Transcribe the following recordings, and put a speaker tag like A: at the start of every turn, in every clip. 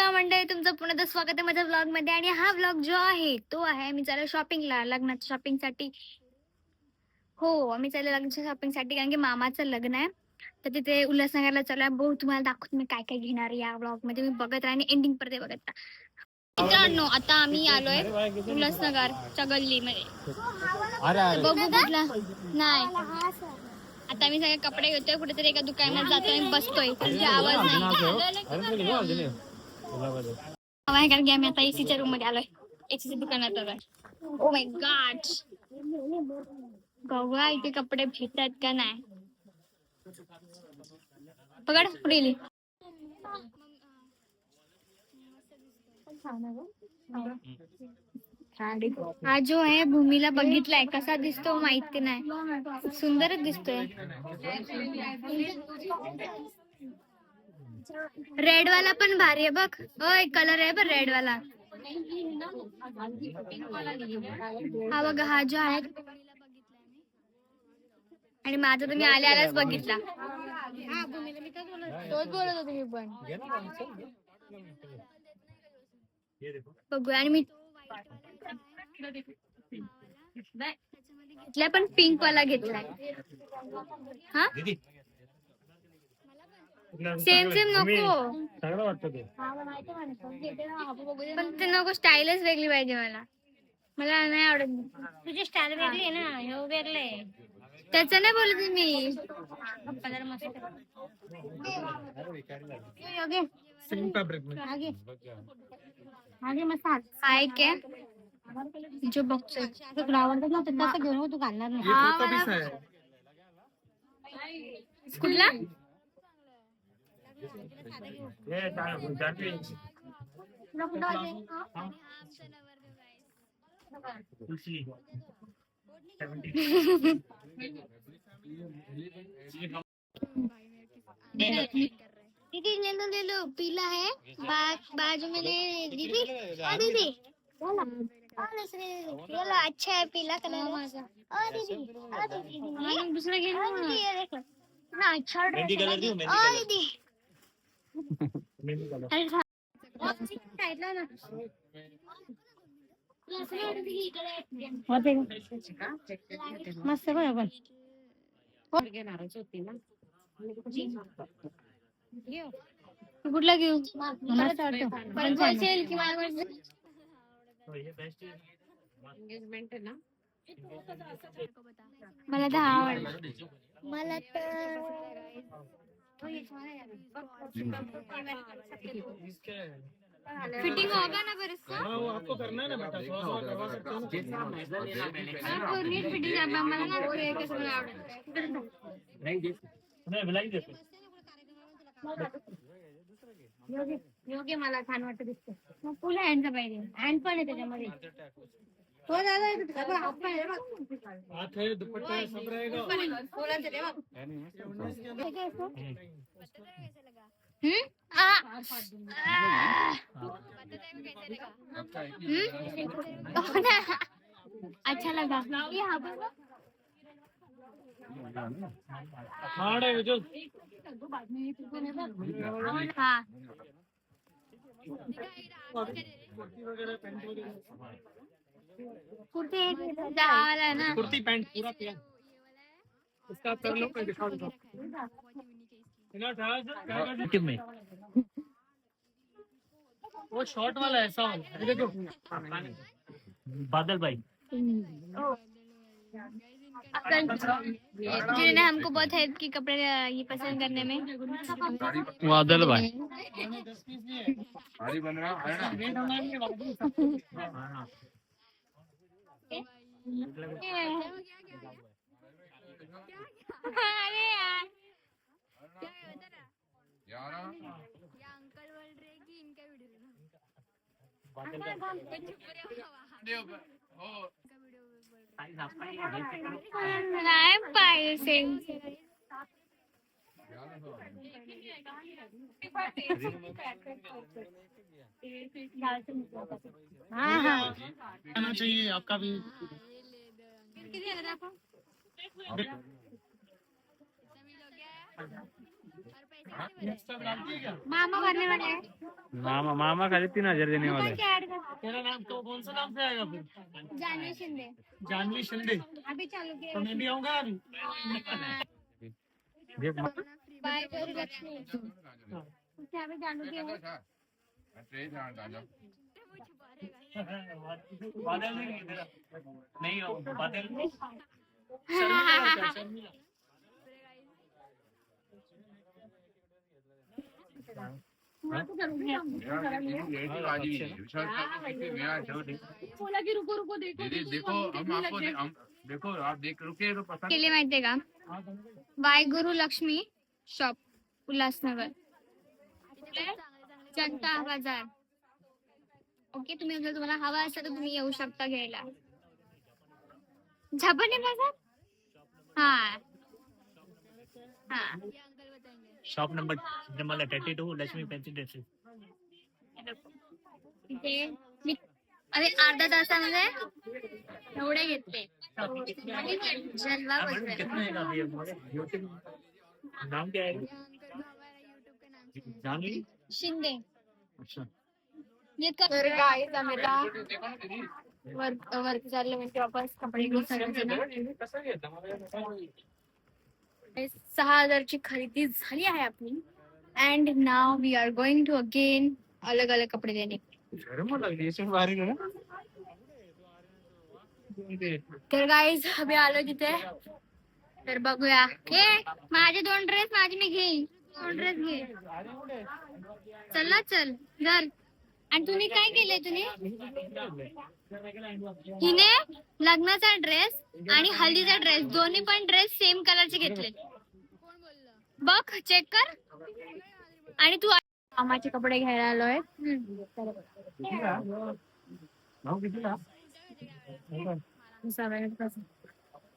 A: नमस्कार मंडळी, तुमचं पुन्हा स्वागत आहे माझ्या व्लॉग मध्ये. आणि हा व्लॉग जो आहे तो आहे मी चालू शॉपिंगला, लग्नाच्या शॉपिंग साठी. हो, आम्ही चाललो लग्नाच्या शॉपिंग साठी, कारण की मामाचं लग्न आहे. तर तिथे उल्हासनगरला चालू आहे. भाऊ तुम्हाला दाखवतो मी काय काय घेणार या व्लॉग मध्ये. मी बघत राहा आणि एंडिंग पर्यंत बघत राहा. मित्रांनो, आता आम्ही आलोय उल्हासनगरच्या गल्लीमध्ये. बघू कुठला नाही. आता आम्ही सगळे कपडे घेतोय, कुठेतरी एका दुकानात जातोय आणि बसतोय, कारण की आवाज नाही. आहे कारण की आम्ही आता एसीच्या रूम मध्ये आलोय. एसीच्या दुकानात आलोय. ओ माय गॉड, बघा इथे कपडे भेटतात का नाही. पकड पुढे. हा जो आहे भूमीला बघितलाय, कसा दिसतो माहिती नाही, सुंदरच दिसतोय. रेड वाला पण भारी आहे बघ. एक कलर आहे बघ रेड वाला. हा बघ, हा जो आहे आणि माझा तुम्ही आले आल्याच बघितला. तोच बोलत होते मी पण. बघूया. आणि मी घेतलाय पण पिंक वाला घेतलाय. हा सेम सेम नको,
B: चांगला वाटतं ते.
A: पण ते नको, स्टाईलच वेगळी पाहिजे मला. मला नाही आवडत.
C: तुझी स्टाईल वेगळी आहे ना, हे वेगळे.
A: त्याचं नाही बोलत मी.
C: कलर मस्त
B: सेम फॅब्रिक
C: आगे मस्त
A: आहे के जो बघतोय
C: तुला आवडतं ना तसं घेऊन तू घालणार नाही.
A: कुठला दीदी ले लो पीला है, बाजू में ले दीदी। दीदी ये लो, अच्छा है पीला कलर। दीदी दूसरा घेना ये देखो ना, अच्छा दीदी। साइडला ना
C: मस्त बरोबर.
A: कुठला घेऊ?
C: मस्त वाटतो.
A: बोलशील की मला मला तर आवडला. मला तर फिटिंग होगा ना फिर इसका?
B: वो आपको करना है ना बेटा, थोड़ा थोड़ा करवा सकते हो ना।
A: नीट फिटिंग आहे, मला ना कसं नाही आवडत.
C: योग्य मला छान वाटत दिसतो. मग फुल हँडचा पाहिजे. हँड पण आहे त्याच्यामध्ये. हो दादा,
B: हाथ है, दुपट्टा है, सब रहेगा।
A: अच्छा लगा यहाँ पर।
B: हार्ड है जो।
A: हाँ कुर्ती है ना,
B: कुर्ती पैंट पूरा किया इसका कर लो, कोई डिस्काउंट दो। में वो शॉर्ट वाला ऐसा वाला ये देखो, बादल भाई
A: जिन्होंने हमको बहुत हेल्प की कपड़े ये पसंद करने में।
B: बादल भाई
D: बन रहा है ना।
A: अरे यार,
D: यार
A: अंकल बोल रहे कि इनका वीडियो नाही पाहिजे सेम.
B: आना चाहिए आपका भी। इंस्टा डालती है क्या?
A: मामा भरने वाला है
D: मामा मामा खाली 3,000 देने वाला
A: दुकान
D: है.
A: के ऐड कर
B: तेरा नाम तो कौन सा नाम से आएगा फिर?
A: जानवी शिंदे
B: जानवी शिंदे.
A: अभी चालू
B: तो
A: किया
B: मैं भी आऊंगा अभी.
D: देख मा-
A: बाय लक्ष्मी क्या अभी चालू किया
B: बादल नहीं तेरा. नहीं हो बादल नहीं. शर्मिला.
C: बोला की रुको रुको देखो
E: देखो हम देखो आप देख रुके तो पसंद
A: केले माहितीये का वायगुरु लक्ष्मी शॉप उल्हासनगर जनता बाजार ओके तुम्ही जर तुम्हाला हवा असेल तर तुम्ही येऊ शकता घ्यायला झापाने बाजार हा हा
B: shop number 32 Lakshmi fancy dresses.
A: इथे मी अरे अर्धा तासामध्ये एवढे घेतले जलवा बसले
B: कितना है अभी नाम क्या है? जानवी.
A: शिंदे
B: अच्छा.
A: तर गाईज आम्ही वरती चाललो म्हणजे वापस कपडे घेऊन सगळेजण 6,000ची खरेदी झाली आहे आपली and now we are going to again अलग अलग कपडे देणे तर गाईज आम्ही आलो तिथे तर बघूया हे माझे 2 ड्रेस माझे मी घेईन 2 ड्रेस घे चल चल घर आणि तुम्ही काय केलंय तुम्ही हिने लग्नाचा ड्रेस आणि हल्दीचा ड्रेस दोन्ही पण ड्रेस सेम कलरचे घेतले बघ चेक कर आणि तू मामाचे कपडे घ्यायला आलोय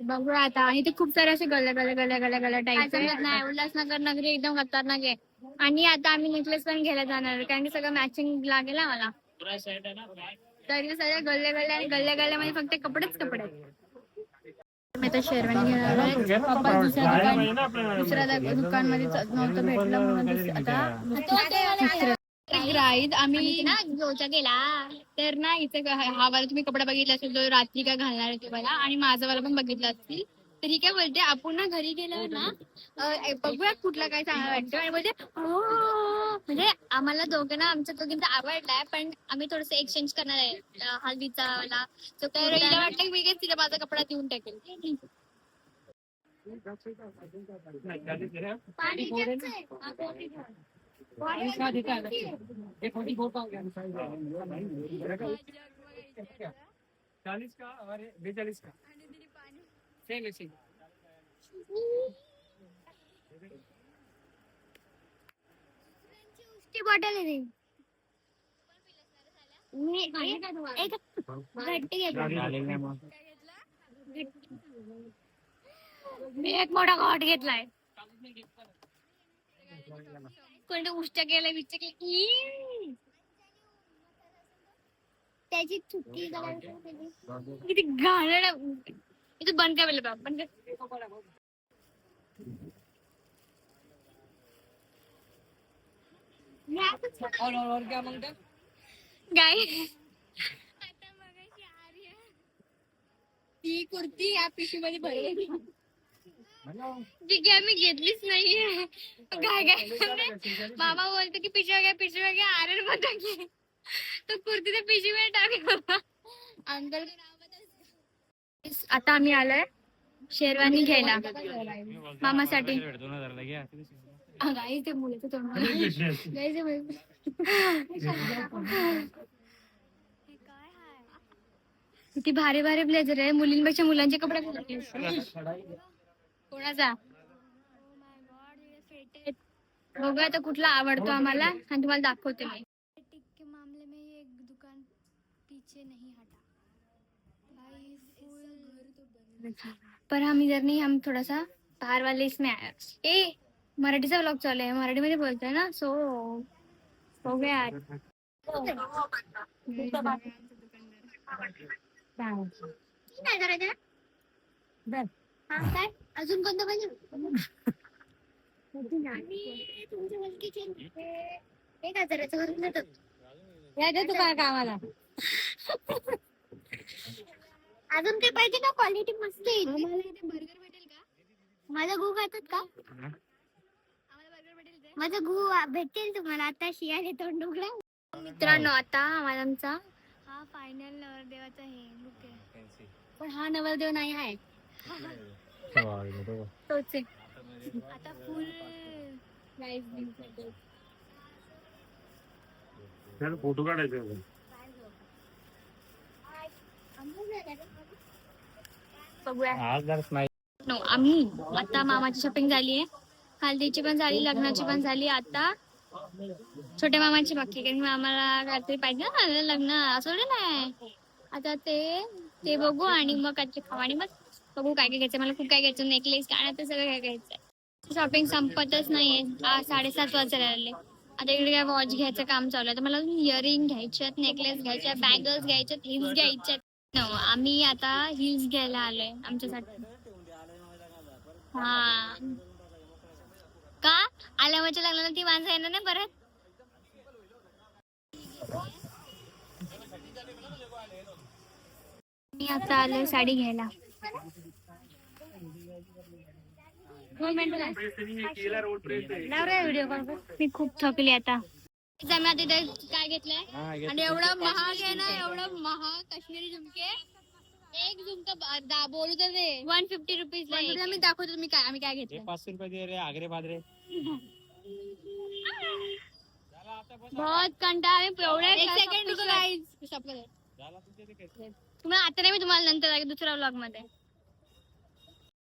A: बघूया आता आणि ते खूप सारे असे गल्या टाईप नाही उल्हासनगर नगरी एकदम खतरनाक आहे आणि आता आम्ही नेकलेस पण घ्यायला जाणार कारण की सगळं मॅचिंग लागेल मला तरी सगळ्या गल्ल्या आणि गल्ल्यामध्ये फक्त कपडेच कपडे मी आता शेरवानी घेणार आहे पप्पा दुसऱ्या दुकानमध्ये नव्हतं भेटलं म्हणून आता राईत आम्ही ना जोचा गेला तर ना इथे हा वाला तुम्ही कपडा बघितला असेल तो रात्री काय घालणार आहे तुम्हाला आणि माझा वाला पण बघितला असतील तर ही काय बोलते आपण ना घरी गेल्यावर ना बघूया कुठला काय चांगला वाटतो आणि बोलते हो म्हणजे आम्हाला दोघांना आमच्या दोघींचा आवडलाय पण आम्ही थोडस एक्सचेंज करणार आहे हल्दीचा वाला तो काय हिला वाटलं की मी तिला माझा कपडा देऊन टाकेल
B: चालीस का और 42 का सेम ऐसे.
A: बॉटल आहे एक गट्टी घेतली मी एक मोठा घाट घेतलाय कोणत्या उष्ट्या केल्या विचार त्याची चुकी किती घाण इथे बंद काय बोलले बंद
C: और क्या मांगते
A: गाय ती कुर्ती या पिशवीमध्ये भरली जी काय मी घेतलीच नाहीये काय काय मामा बोलतो की पिशव्या घ्या आरण मध्ये घे तो कुर्ती त्या पिशवीमध्ये टाकला अंकल आता आम्ही आलोय शेरवानी घ्यायला मामासाठी गाई ते मुलीचं तोंड किती भारी भारी ब्लेझर आहे मुलींपेक्षा मुलांचे कपडे कोणाचा बघूया आता कुठला आवडतो आम्हाला आणि तुम्हाला दाखवते मी के मामले में ये दुकान पीछे नहीं हटा पर हम इधर नहीं हम थोड़ा सा बाहर वाले इसमें आया ए मराठीचा व्लॉग चालू आहे मराठीमध्ये बोलतोय ना सो हो गया काय अजून कोणतं पाहिजे एक हजाराचं करून देतात.
C: या दे तू काय कामाला.
A: अजून काही पाहिजे का? क्वालिटी मस्त आहे. आम्हाला इथे बर्गर भेटेल का? माझा गहू खातात का? आम्हाला बर्गर भेटेल का? माझा गहू भेटेल तुम्हाला. आता शियाने तोंड उघडा. मित्रांनो, आता आम्हाला आमचा हा फायनल नवरदेवाचा हे लुक आहे. पण हा नवरदेव नाही आहे, तोच आहे. आता फुल
D: फोटो काढायचे.
A: बघूया.
D: आज जरा नाही.
A: आम्ही आता मामाची शॉपिंग झाली आहे, हल्दीची पण झाली, लग्नाची पण झाली. आता छोट्या मामाची बाकी, कारण मामाला काहीतरी पाहिजे ना लग्न, असं नाही. आता ते बघू आणि मग काहीतरी खाऊ आणि मग बघू काय काय घ्यायचं. मला खूप काय घ्यायचं, नेकलेस काय ते सगळं काय घ्यायचंय. शॉपिंग संपतच नाहीये. 7:30 वाजायला आले. आता इकडे काय वॉच घ्यायचं काम चालू आहे. तर मला इयरिंग घ्यायच्यात, नेकलेस घ्यायच्या, बँगल्स घ्यायच्यात, हिल्स घ्यायच्यात. आम्ही आता हिल्स घ्यायला आलोय आमच्यासाठी. हा का आल्यावरच्या लग्नाला ती माणसं येणार नाही परत. मी आता आलोय साडी घ्यायला.
C: व्हिडिओ कॉल कर.
A: मी खूप थकली आता. आम्ही आता इथे काय घेतलंय आणि एवढं महाग आहे ना, एवढं महाग काश्मीरी झुमके. एक झुमका बोलू तर दे 150 रुपीज. मी दाखवतो तुम्ही काय आम्ही काय घेतलं.
D: 500 रुपये दे रे आगरे बाजरे.
A: बहुत कंटाळा. एक सेकंड तुम्हाला आता नाही, मी तुम्हाला नंतर दुसऱ्या व्लॉग मध्ये